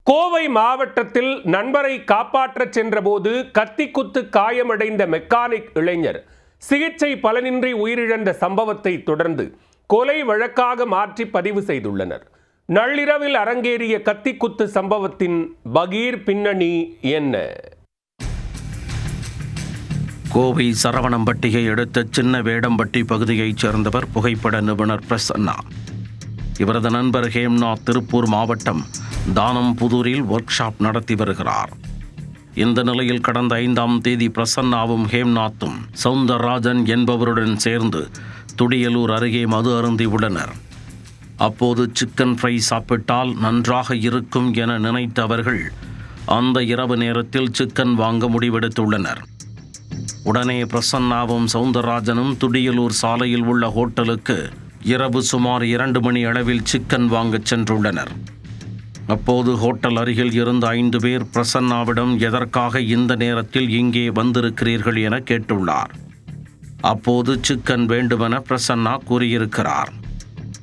கோவை மாவட்டத்தில் நண்பரை காப்பாற்றச் சென்றபோது கத்திக்குத்து காயமடைந்த மெக்கானிக் இளைஞர் சிகிச்சை பலனின்றி உயிரிழந்த சம்பவத்தை தொடர்ந்து கொலை வழக்காக மாற்றி பதிவு செய்துள்ளனர். நள்ளிரவில் அரங்கேறிய கத்திக்குத்து சம்பவத்தின் பகீர் பின்னணி என்ன? கோவை சரவணம்பட்டியை அடுத்த சின்ன வேடம்பட்டி பகுதியைச் சேர்ந்தவர் புகைப்பட நிபுணர் பிரசன்னா. இவரது நண்பர் ஹேம்நாத் திருப்பூர் மாவட்டம் தானம்புதூரில் ஒர்க் ஷாப் நடத்தி வருகிறார். இந்த நிலையில் கடந்த 5ஆம் தேதி பிரசன்னாவும் ஹேம்நாத்தும் சவுந்தரராஜன் என்பவருடன் சேர்ந்து துடியலூர் அருகே மது அருந்தி உள்ளனர். அப்போது சிக்கன் ஃப்ரை சாப்பிட்டால் நன்றாக இருக்கும் என நினைத்த அவர்கள் அந்த இரவு நேரத்தில் சிக்கன் வாங்க முடிவெடுத்துள்ளனர். உடனே பிரசன்னாவும் சவுந்தரராஜனும் துடியலூர் சாலையில் உள்ள ஹோட்டலுக்கு இரவு சுமார் 2 மணி அளவில் சிக்கன் வாங்கச் சென்றுள்ளனர். அப்போது ஹோட்டல் அருகில் இருந்த 5 பேர் பிரசன்னாவிடம் எதற்காக இந்த நேரத்தில் இங்கே வந்திருக்கிறீர்கள் என கேட்டுள்ளார். அப்போது சிக்கன் வேண்டுமென பிரசன்னா கூறியிருக்கிறார்.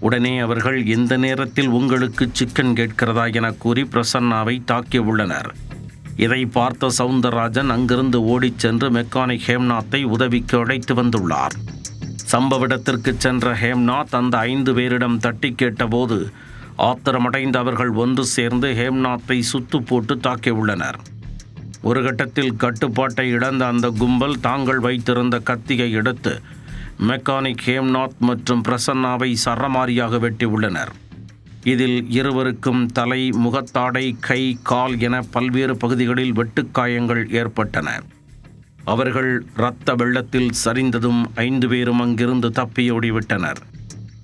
உடனே அவர்கள் இந்த நேரத்தில் உங்களுக்கு சிக்கன் கேட்கிறதா என கூறி பிரசன்னாவை தாக்கியுள்ளனர். இதை பார்த்த சவுந்தரராஜன் அங்கிருந்து ஓடிச் சென்று மெக்கானிக் ஹேம்நாத்தை உதவிக்கு அழைத்து வந்துள்ளார். சம்பவ இடத்திற்கு சென்ற ஹேம்நாத் அந்த 5 பேரிடம் தட்டி கேட்டபோது ஆத்திரமடைந்த அவர்கள் ஒன்று சேர்ந்து ஹேம்நாத்தை சுத்து போட்டு தாக்கியுள்ளனர். ஒரு கட்டத்தில் கட்டுப்பாட்டை இழந்த அந்த கும்பல் தாங்கள் வைத்திருந்த கத்தியை எடுத்து மெக்கானிக் ஹேம்நாத் மற்றும் பிரசன்னாவை சரமாரியாக வெட்டியுள்ளனர். இதில் இருவருக்கும் தலை, முகத்தாடை, கை, கால் என பல்வேறு பகுதிகளில் வெட்டுக்காயங்கள் ஏற்பட்டன. அவர்கள் இரத்த வெள்ளத்தில் சரிந்ததும் 5 பேரும் அங்கிருந்து தப்பியோடிவிட்டனர்.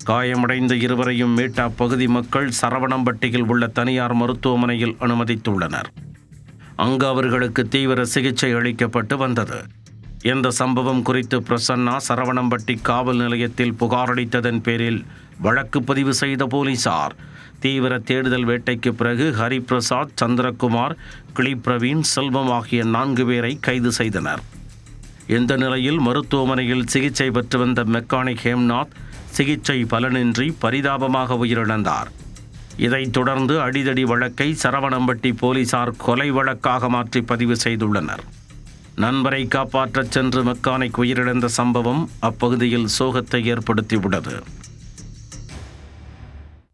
காயமடைந்த இருவரையும் மீட்ட அப்பகுதி மக்கள் சரவணம்பட்டியில் உள்ள தனியார் மருத்துவமனையில் அனுமதித்துள்ளனர். அங்கு அவர்களுக்கு தீவிர சிகிச்சை அளிக்கப்பட்டு வந்தது. இந்த சம்பவம் குறித்து பிரசன்னா சரவணம்பட்டி காவல் நிலையத்தில் புகாரளித்ததன் பேரில் வழக்கு பதிவு செய்த போலீசார் தீவிர தேடுதல் வேட்டைக்கு பிறகு ஹரிபிரசாத், சந்திரகுமார், கிளிப்பிரவீன், செல்வம் ஆகிய 4 பேரை கைது செய்தனர். இந்த நிலையில் மருத்துவமனையில் சிகிச்சை பெற்று வந்த மெக்கானிக் ஹேம்நாத் சிகிச்சை பலனின்றி பரிதாபமாக உயிரிழந்தார். இதைத் தொடர்ந்து அடிதடி வழக்கை சரவணம்பட்டி போலீசார் கொலை வழக்காக மாற்றி பதிவு செய்துள்ளனர். நண்பரை காப்பாற்றச் சென்று மெக்கானிக் உயிரிழந்த சம்பவம் அப்பகுதியில் சோகத்தை ஏற்படுத்தியுள்ளது.